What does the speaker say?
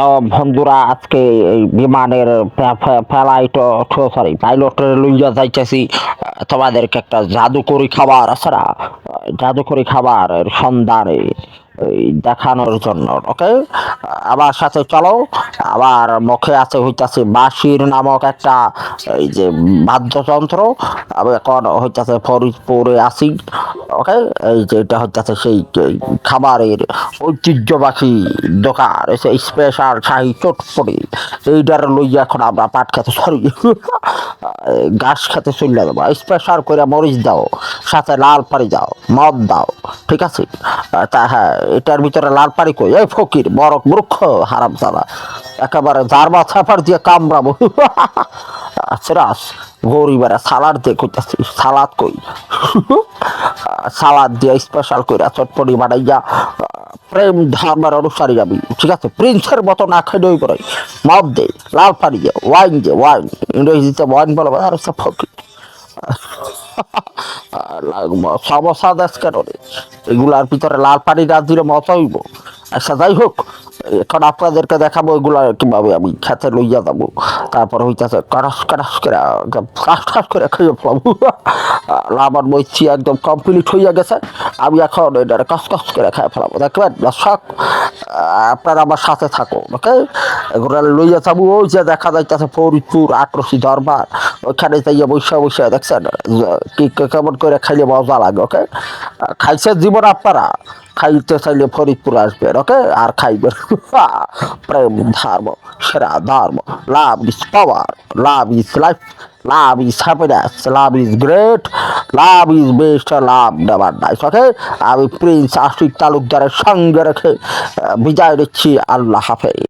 তো বন্ধুরা আজকে এই বিমানের ফ্লাইট সরি পাইলটের লইয়া যাইতেছি তোমাদেরকে একটা জাদুকরি খাবার আছে না, জাদুকরি খাবারের সন্ধানে এই দেখানোর জন্য। ওকে, আমার সাথে চলো। আমার মুখে আছে হইতাছে বাঁশির নামক একটা এই যে বাদ্যযন্ত্র। আমি এখন হইতাছে ফরিদপুরে আছি। ওকে, এই যে এটা হইতাছে সেই খাবারের ঐতিহ্যবাহী দোকান, এসে স্পেশাল শাহী চটপটি। এইটার লইয়া এখন আমরা পাট খেতে সরি ঘাস খেতে চলে যাবো। স্পেশাল করে মরিচ দাও, সাথে লাল পানি দাও, মদ দাও, ঠিক আছে? তা হ্যাঁ, এটার ভিতরে লাল পানি কই? এই ফকির বড় মূর্খ হারাম চালা, একেবারে জারবা ছাপার দিয়ে কামড়াবো। সিরাস গরিবেরা সালাদ দিয়ে কইতাছি, সালাদ কই? সালাদ দিয়ে স্পেশাল করে চটপটি বানাইয়া প্রেম ধর্মের অনুসারী আমি, ঠিক আছে? প্রিন্সের মতো না খেয়ে ওই করে মদ দে, লাল পানি দে, ওয়াইন দে, ওয়াইন, ইংরেজিতে ওয়াইন বলে। আর ফকির সমস্যা দেশ কেন রে? এগুলার ভিতরে লাল পানি না দিলে মত হইব। আচ্ছা, যাই হোক, এখন আপনাদেরকে দেখাবো এগুলা কিভাবে আমি খেতে লইয়া যাবো। তারপর হইতেছে কারাস কারাস করে ঠাস ঠাস করে খেয়ে ফেলাবো। আমার মইছি একদম কমপ্লিট হইয়া গেছে। আমি এখন এটারে কস কস করে খেয়ে ফেলাবো। দেখবেন দর্শক, আপনারা আমার সাথে থাকুন। ওকে, এগুলো লইয়া যাবো। ওই যে দেখা যাইতেছে ফরিদপুর আক্রোশী দরবার, ওইখানে যাইয়া বৈশা বৈশা দেখছেন কি কেমন করে খাইলে মজা লাগে। ওকে, খাইছে জীবন আপনারা, খাইতে চাইলে ফরিদপুর আসবেন। ওকে, আর খাইবেন। প্রেম ধর্ম সেরা ধর্ম। Love is power, love is life, love is happiness, love is great, love is best, love never dies. Okay, আমি প্রিন্স আশিক তালুকদারের সঙ্গে রেখে বিদায় দিচ্ছি। আল্লাহ হাফেজ।